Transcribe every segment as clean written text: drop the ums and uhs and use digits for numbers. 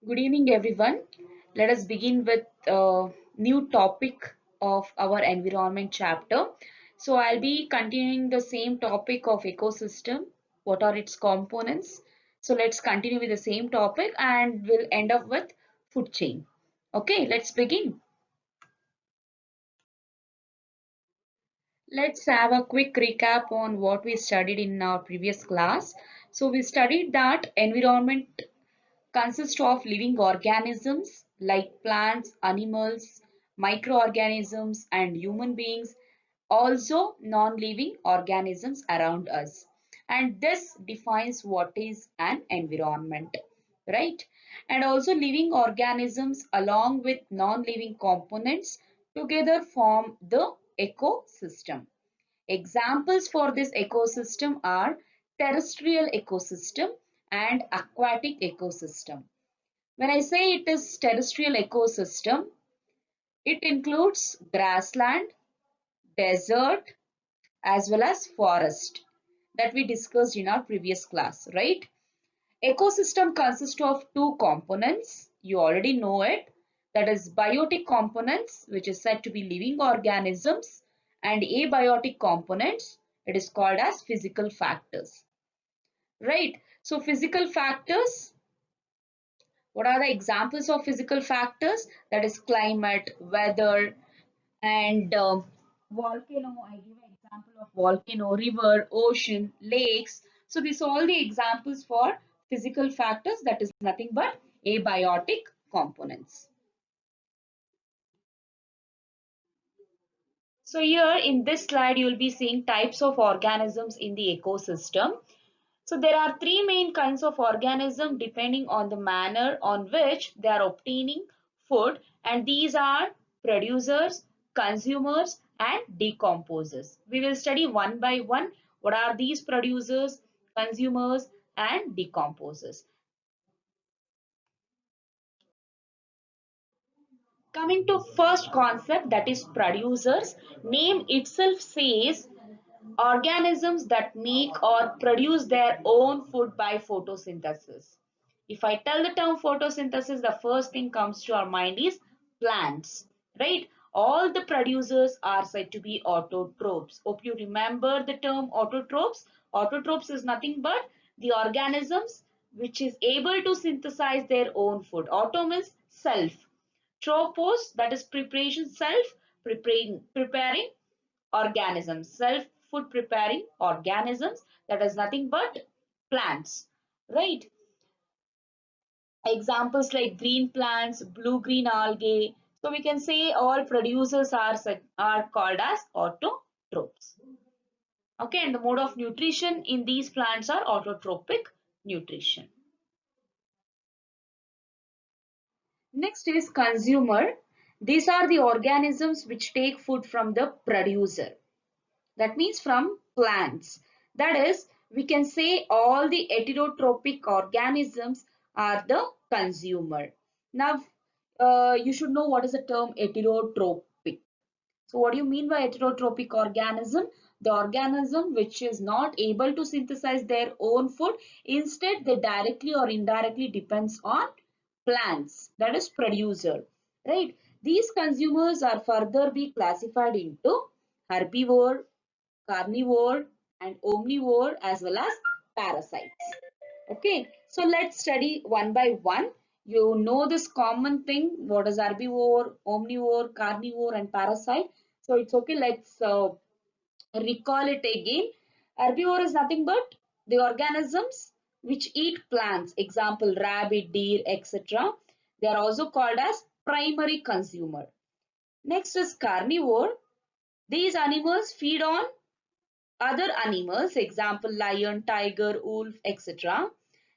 Good evening, everyone. Let us begin with a new topic of our environment chapter. So, I'll be continuing the same topic of ecosystem. What are its components? So, let's continue with the same topic and we'll end up with food chain. Okay, let's begin. Let's have a quick recap on what we studied in our previous class. So, we studied that environment consist of living organisms like plants, animals, microorganisms, and human beings, also non-living organisms around us. And this defines what is an environment, right? And also living organisms along with non-living components together form the ecosystem. Examples for this ecosystem are terrestrial ecosystem and aquatic ecosystem. When I say it is terrestrial ecosystem, it includes grassland, desert, as well as forest that we discussed in our previous class, right? Ecosystem consists of two components. You already know it. That is biotic components, which is said to be living organisms, and abiotic components, it is called as physical factors, right? So physical factors, what are the examples of physical factors? That is climate, weather, and volcano. I give an example of volcano, river, ocean, lakes. So these are all the examples for physical factors, that is nothing but abiotic components. So here in this slide you will be seeing types of organisms in the ecosystem. So there are three main kinds of organisms depending on the manner on which they are obtaining food, and these are producers, consumers, and decomposers. We will study one by one what are these producers, consumers, and decomposers. Coming to first concept, that is producers, name itself says organisms that make or produce their own food by photosynthesis. If I tell the term photosynthesis, the first thing comes to our mind is plants, right? All the producers are said to be autotrophs. Hope you remember the term autotrophs. Autotrophs is nothing but the organisms which is able to synthesize their own food. Auto means self. Tropos, that is preparation, self preparing organisms, self food preparing organisms, that is nothing but plants, right? Examples like green plants, blue green algae. So we can say all producers are called as autotrophs. Okay, and the mode of nutrition in these plants are autotrophic nutrition. Next is consumer. These are the organisms which take food from the producer. That means from plants. That is, we can say all the heterotrophic organisms are the consumer. Now, you should know what is the term heterotrophic. So, what do you mean by heterotrophic organism? The organism which is not able to synthesize their own food, instead they directly or indirectly depends on plants, that is producer, right? These consumers are further be classified into herbivore, carnivore, and omnivore, as well as parasites. Okay, so let's study one by one. You know this common thing, what is herbivore, omnivore, carnivore, and parasite. So it's okay, let's recall it again. Herbivore is nothing but the organisms which eat plants, example rabbit, deer, etc. They are also called as primary consumer. Next is carnivore. These animals feed on other animals, example lion, tiger, wolf, etc.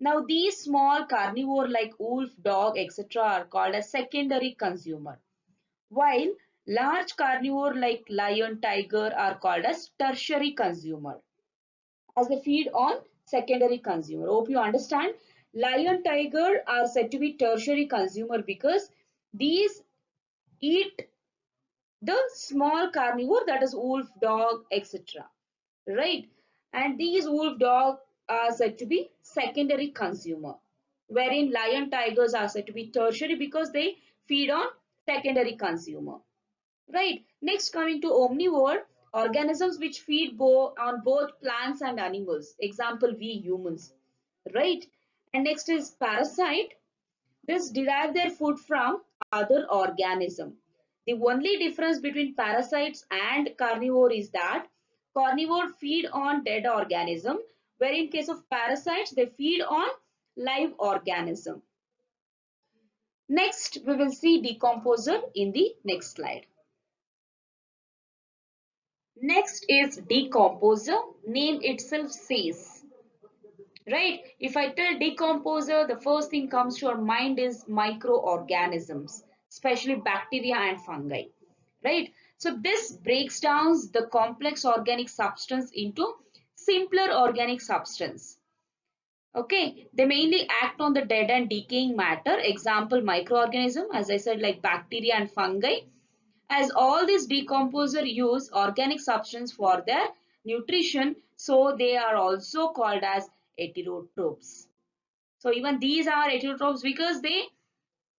Now these small carnivore like wolf, dog, etc. are called as secondary consumer, while large carnivore like lion, tiger are called as tertiary consumer, as they feed on secondary consumer. Hope you understand. Lion, tiger are said to be tertiary consumer because these eat the small carnivore, that is wolf, dog, etc. Right? And these wolf dog are said to be secondary consumer. wherein lion, tigers are said to be tertiary because they feed on secondary consumer. Right. Next, coming to omnivore, organisms which feed on both plants and animals. Example, we humans. Right. And next is parasite. This derive their food from other organism. The only difference between parasites and carnivore is that carnivore feed on dead organism, where in case of parasites, they feed on live organism. Next, we will see decomposer in the next slide. Next is decomposer. Name itself says, right? If I tell decomposer, the first thing comes to our mind is microorganisms, especially bacteria and fungi, right? So this breaks down the complex organic substance into simpler organic substance. Okay, they mainly act on the dead and decaying matter. Example, microorganism, as I said, like bacteria and fungi. As all these decomposer use organic substance for their nutrition, so they are also called as heterotrophs. So even these are heterotrophs because they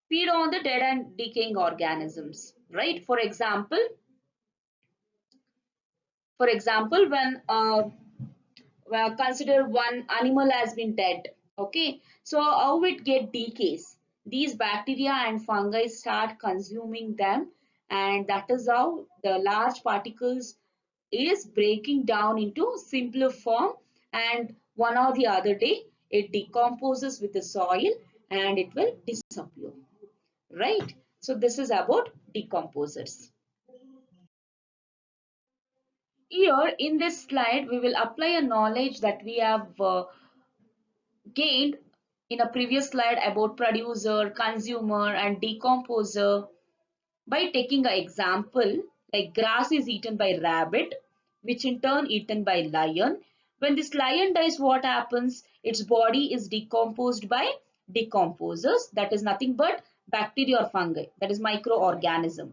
feed on the dead and decaying organisms, right? For example, when well, consider one animal has been dead. Okay, so how it get decays? These bacteria and fungi start consuming them, and that is how the large particles is breaking down into simpler form, and one or the other day it decomposes with the soil and it will disappear. Right? So this is about decomposers. Here in this slide, we will apply a knowledge that we have gained in a previous slide about producer, consumer and decomposer by taking an example like grass is eaten by rabbit, which in turn eaten by lion. When this lion dies, what happens? Its body is decomposed by decomposers, that is nothing but bacteria or fungi, that is microorganism.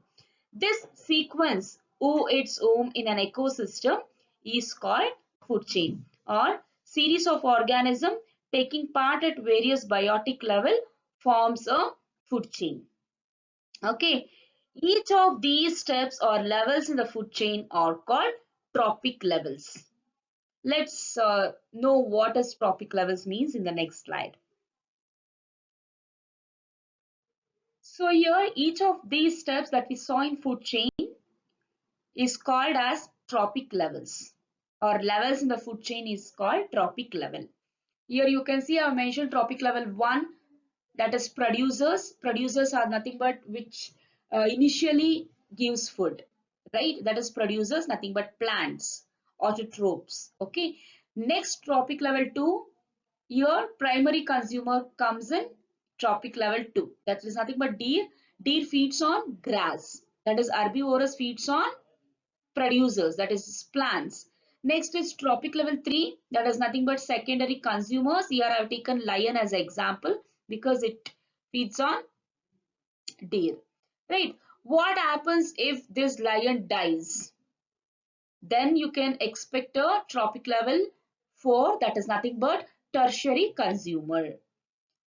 This sequence of its home in an ecosystem is called food chain or series of organisms taking part at various biotic level forms a food chain. Okay, each of these steps or levels in the food chain are called tropic levels. Let's know what does tropic levels means in the next slide. So here each of these steps that we saw in food chain is called as tropic levels, or levels in the food chain is called tropic level. Here you can see I have mentioned tropic level 1, that is producers. Producers are nothing but which initially gives food, right? That is producers, nothing but plants, autotrophs. Okay. Next, tropic level 2. Here primary consumer comes in tropic level 2. That is nothing but deer. Deer feeds on grass. That is herbivorous feeds on producers, that is plants. Next is tropic level 3, that is nothing but secondary consumers. Here I have taken lion as an example because it feeds on deer. Right? What happens if this lion dies? Then you can expect a tropic level 4, that is nothing but tertiary consumer.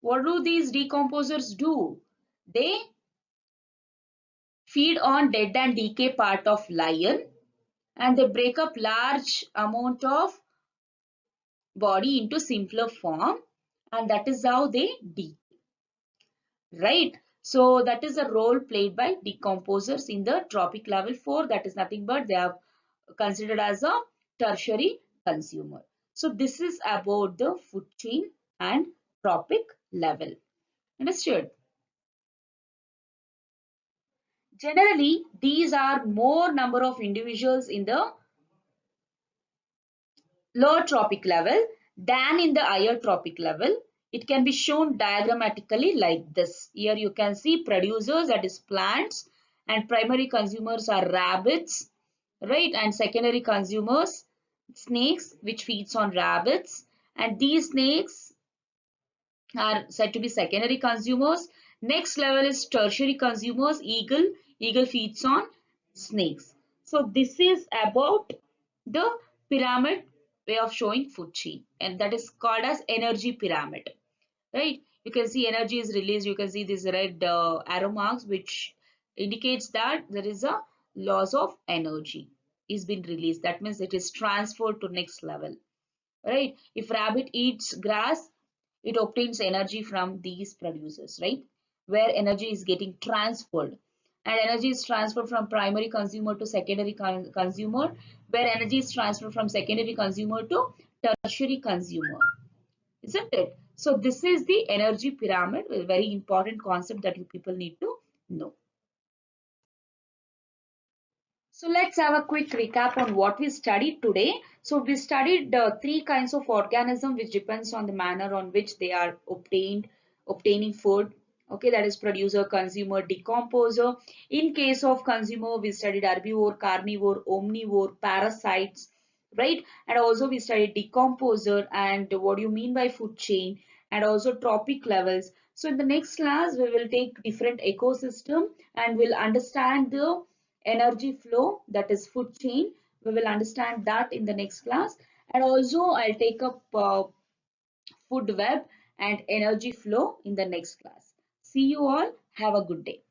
What do these decomposers do? They feed on dead and decay part of lion, and they break up large amount of body into simpler form, and that is how they right. So that is a role played by decomposers in the tropic level 4, that is nothing but they are considered as a tertiary consumer. So this is about the food chain and tropic level. Understood? Generally these are more number of individuals in the lower tropic level than in the higher tropic level. It can be shown diagrammatically like this. Here you can see producers, that is plants, and primary consumers are rabbits, right? And secondary consumers, snakes, which feeds on rabbits. And these snakes are said to be secondary consumers. Next level is tertiary consumers, eagle. Eagle feeds on snakes. So this is about the pyramid way of showing food chain, and that is called as energy pyramid, right? You can see energy is released. You can see these red arrow marks, which indicates that there is a loss of energy is been released. That means it is transferred to next level, right? If rabbit eats grass, it obtains energy from these producers, right? Where energy is getting transferred. And energy is transferred from primary consumer to secondary consumer, where energy is transferred from secondary consumer to tertiary consumer, isn't it? So this is the energy pyramid, a very important concept that you people need to know. So let's have a quick recap on what we studied today. So we studied three kinds of organism which depends on the manner on which they are obtaining food. Okay, that is producer, consumer, decomposer. In case of consumer, we studied herbivore, carnivore, omnivore, parasites, right? And also we studied decomposer and what do you mean by food chain and also tropic levels. So in the next class, we will take different ecosystem and we'll understand the energy flow, that is food chain. We will understand that in the next class. And also I'll take up food web and energy flow in the next class. See you all. Have a good day.